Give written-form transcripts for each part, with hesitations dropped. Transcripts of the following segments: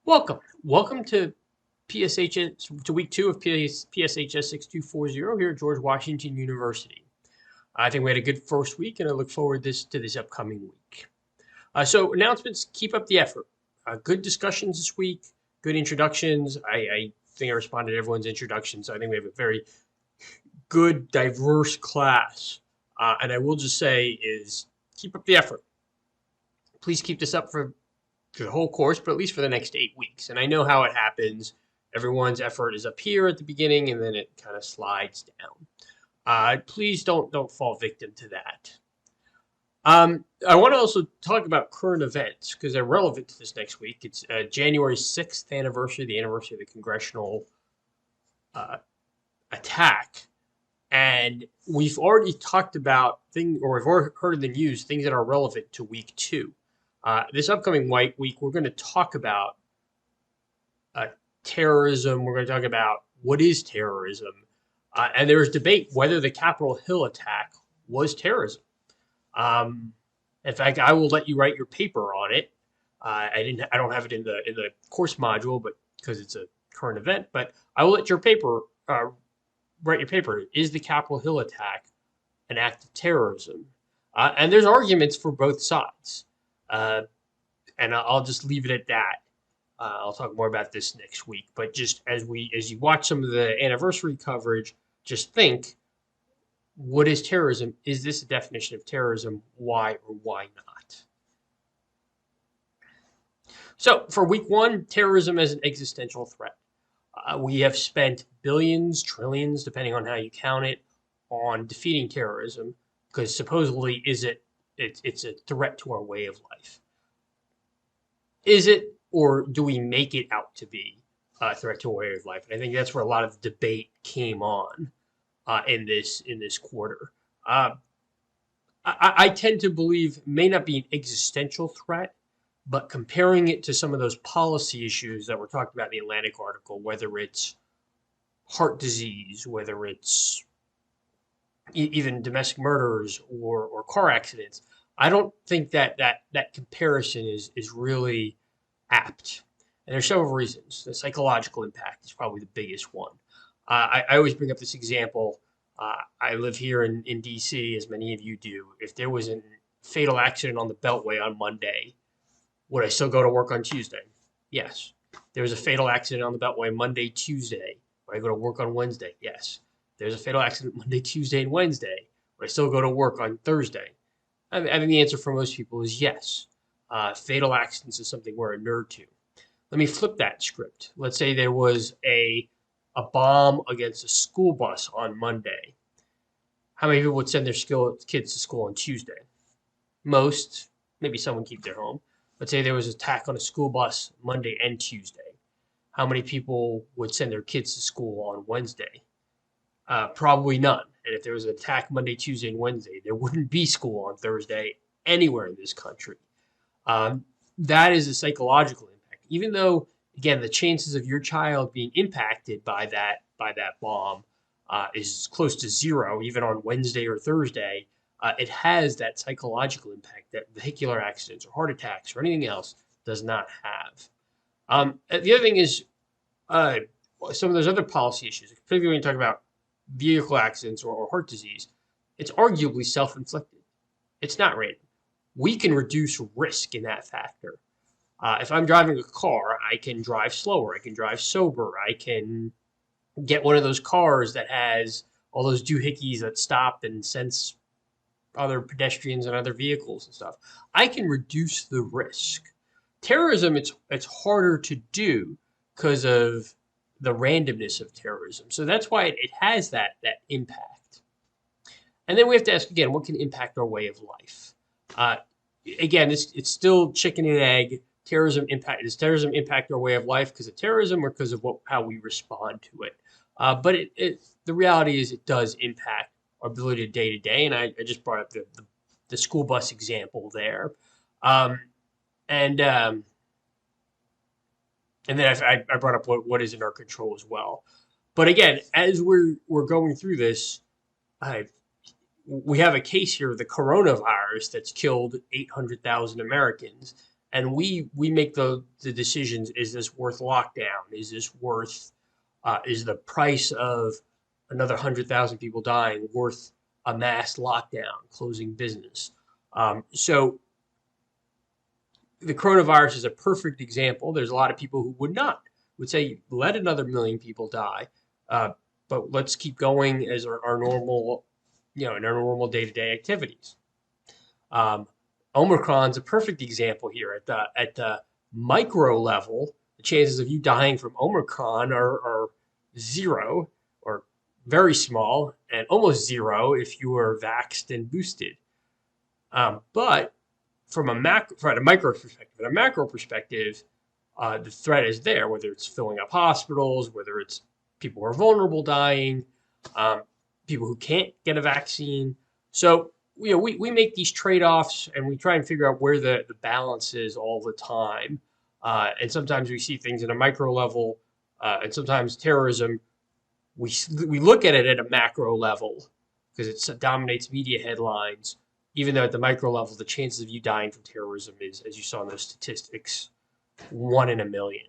Welcome to PSHS to week two of PSHS 6240 here at George Washington University. I think we had a good first week, and I look forward to this upcoming week. So announcements, keep up the effort. Good discussions this week, good introductions. I think I responded to everyone's introductions. So I think we have a very good, diverse class. And I will just say is keep up the effort. Please keep this up for the whole course, but at least for the next 8 weeks. And I know how it happens. Everyone's effort is up here at the beginning, and then it kind of slides down. Please don't fall victim to that. I want to also talk about current events because they're relevant to this next week. It's January 6th anniversary, the anniversary of the congressional attack. And we've already talked about things, or we've already heard in the news, things that are relevant to week two. This upcoming White Week, we're going to talk about terrorism. We're going to talk about what is terrorism. And there is debate whether the Capitol Hill attack was terrorism. In fact, I will let you write your paper on it. I don't have it in the course module, but because it's a current event. But I will let your paper write your paper. Is the Capitol Hill attack an act of terrorism? And there's arguments for both sides. And I'll just leave it at that. I'll talk more about this next week. But just as you watch some of the anniversary coverage, just think, what is terrorism? Is this a definition of terrorism? Why or why not? So for week one, terrorism as an existential threat. We have spent billions, trillions, depending on how you count it, on defeating terrorism because supposedly it's a threat to our way of life. Is it, or do we make it out to be a threat to our way of life? And I think that's where a lot of the debate came on in this quarter. I tend to believe it may not be an existential threat, but comparing it to some of those policy issues that were talked about in the Atlantic article, whether it's heart disease, whether it's even domestic murders or car accidents, I don't think that comparison is really apt. And there's several reasons. The psychological impact is probably the biggest one. I always bring up this example. I live here in D.C., as many of you do. If there was a fatal accident on the Beltway on Monday, would I still go to work on Tuesday? Yes. There was a fatal accident on the Beltway Monday, Tuesday. Would I go to work on Wednesday? Yes. There's a fatal accident Monday, Tuesday, and Wednesday. Would I still go to work on Thursday? I think the answer for most people is yes. Fatal accidents is something we're inured to. Let me flip that script. Let's say there was a bomb against a school bus on Monday. How many people would send their kids to school on Tuesday? Most. Maybe some would keep their home. Let's say there was an attack on a school bus Monday and Tuesday. How many people would send their kids to school on Wednesday? Probably none. And if there was an attack Monday, Tuesday, and Wednesday, there wouldn't be school on Thursday anywhere in this country. That is a psychological impact. Even though, again, the chances of your child being impacted by that bomb is close to zero, even on Wednesday or Thursday, it has that psychological impact that vehicular accidents or heart attacks or anything else does not have. The other thing is some of those other policy issues, particularly when you talk about vehicle accidents or heart disease, it's arguably self-inflicted. It's not random. We can reduce risk in that factor. If I'm driving a car, I can drive slower. I can drive sober. I can get one of those cars that has all those doohickeys that stop and sense other pedestrians and other vehicles and stuff. I can reduce the risk. Terrorism, it's harder to do because of the randomness of terrorism. So that's why it has that impact. And then we have to ask again, what can impact our way of life? Again, it's still chicken and egg. Does terrorism impact our way of life because of terrorism or because of how we respond to it? But the reality is it does impact our ability day to day. And I just brought up the school bus example there. And then I brought up what is in our control as well. But again, as we're going through this, we have a case here of the coronavirus that's killed 800,000 Americans. and we make the decisions. Is this worth lockdown? Is this worth is the price of another 100,000 people dying worth a mass lockdown, closing business? So the coronavirus is a perfect example. There's a lot of people who would say, let another million people die, but let's keep going as our normal, in our normal day-to-day activities. Omicron's a perfect example here. At the micro level, the chances of you dying from Omicron are zero or very small, and almost zero if you are vaxxed and boosted. But from a micro perspective, and a macro perspective, the threat is there, whether it's filling up hospitals, whether it's people who are vulnerable dying, people who can't get a vaccine. So we make these trade-offs, and we try and figure out where the balance is all the time. And sometimes we see things at a micro level, and sometimes terrorism, we look at it at a macro level because it dominates media headlines. Even though at the micro level, the chances of you dying from terrorism is, as you saw in those statistics, 1 in a million.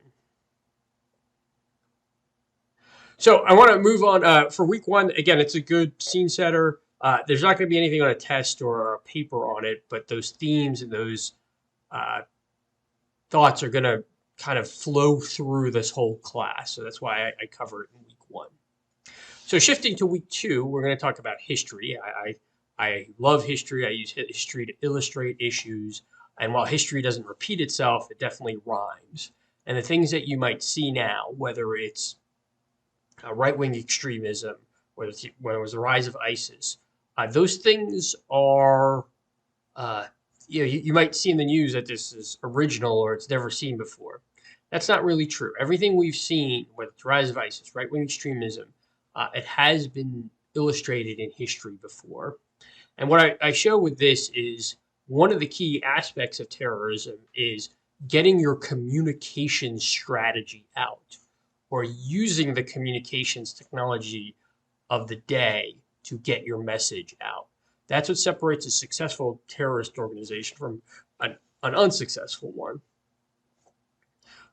So I want to move on for week one. Again, it's a good scene setter. There's not going to be anything on a test or a paper on it, but those themes and those thoughts are going to kind of flow through this whole class. So that's why I cover it in week one. So shifting to week two, we're going to talk about history. I love history. I use history to illustrate issues. And while history doesn't repeat itself, it definitely rhymes. And the things that you might see now, whether it's right-wing extremism, whether it was the rise of ISIS, those things are, you might see in the news that this is original or it's never seen before. That's not really true. Everything we've seen, whether it's the rise of ISIS, right-wing extremism, it has been illustrated in history before. And what I show with this is one of the key aspects of terrorism is getting your communication strategy out, or using the communications technology of the day to get your message out. That's what separates a successful terrorist organization from an unsuccessful one.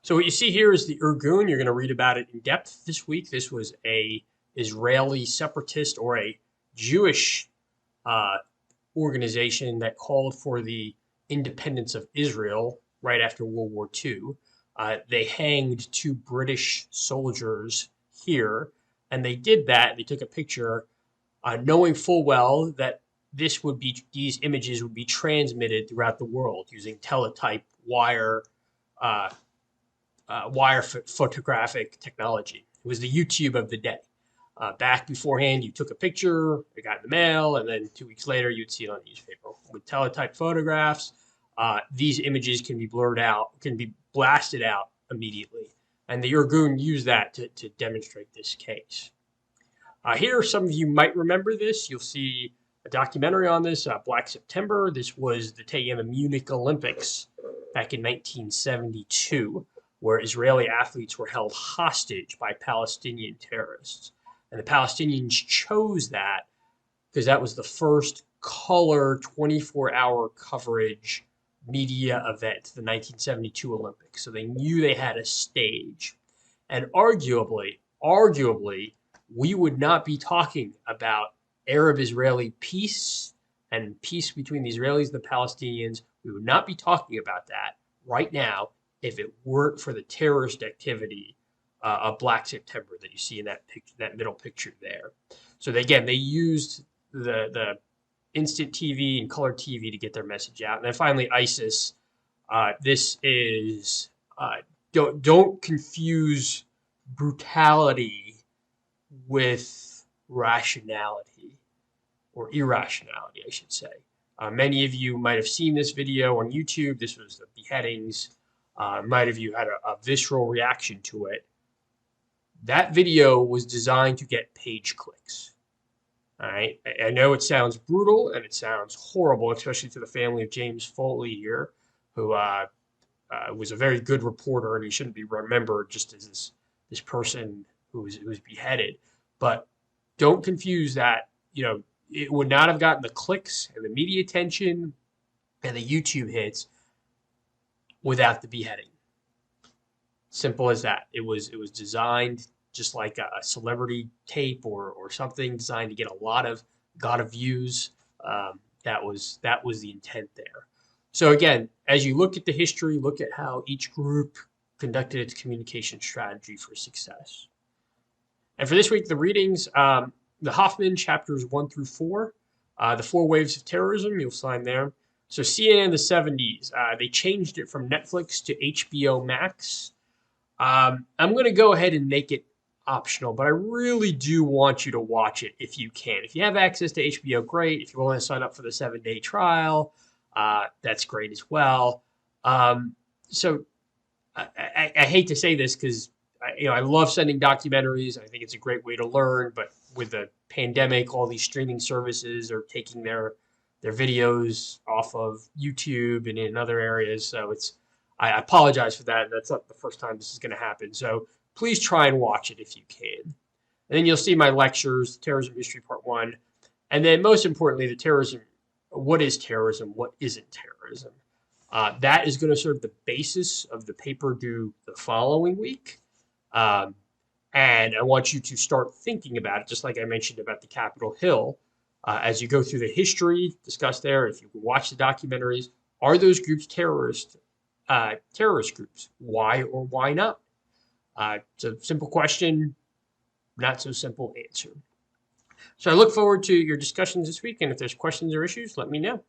So what you see here is the Irgun. You're going to read about it in depth this week. This was a Israeli separatist or a Jewish organization that called for the independence of Israel right after World War II. They hanged 2 British soldiers here, and they did that. They took a picture, knowing full well that these images would be transmitted throughout the world using teletype wire photographic technology. It was the YouTube of the day. Back beforehand, you took a picture, it got in the mail, and then 2 weeks later, you'd see it on the newspaper. With teletype photographs, these images can be blurred out, can be blasted out immediately. And the Irgun used that to demonstrate this case. Here, some of you might remember this. You'll see a documentary on this, Black September. This was the taking of the Munich Olympics back in 1972, where Israeli athletes were held hostage by Palestinian terrorists. And the Palestinians chose that because that was the first color 24-hour coverage media event, the 1972 Olympics. So they knew they had a stage. And arguably, we would not be talking about Arab-Israeli peace and peace between the Israelis and the Palestinians. We would not be talking about that right now if it weren't for the terrorist activity of Black September that you see in that picture, that middle picture there. So they used the instant TV and color TV to get their message out. And then finally, ISIS. This is don't confuse brutality with rationality, or irrationality, I should say. Many of you might have seen this video on YouTube. This was the beheadings. Might have you had a visceral reaction to it. That video was designed to get page clicks. All right. I know it sounds brutal and it sounds horrible, especially to the family of James Foley here, who was a very good reporter, and he shouldn't be remembered just as this person who was beheaded. But don't confuse that. It would not have gotten the clicks and the media attention and the YouTube hits without the beheading. Simple as that. It was designed just like a celebrity tape or something, designed to get a lot of views. That was the intent there. So again, as you look at the history, look at how each group conducted its communication strategy for success. And for this week, the readings, the Hoffman chapters 1 through 4, the 4 waves of terrorism, you'll find there. So CNN in the 70s, they changed it from Netflix to HBO Max. I'm going to go ahead and make it optional, but I really do want you to watch it if you can. If you have access to HBO, great. If you want to sign up for the 7-day trial, that's great as well. So I hate to say this because I love sending documentaries. I think it's a great way to learn, but with the pandemic, all these streaming services are taking their videos off of YouTube and in other areas. So I apologize for that. That's not the first time this is going to happen. So please try and watch it if you can. And then you'll see my lectures, Terrorism History Part 1. And then most importantly, the terrorism. What is terrorism? What isn't terrorism? That is going to serve the basis of the paper due the following week. And I want you to start thinking about it, just like I mentioned about the Capitol Hill. As you go through the history discussed there, if you watch the documentaries, are those groups terrorist groups? Why or why not? It's a simple question, not so simple answer. So I look forward to your discussions this week, and if there's questions or issues, let me know.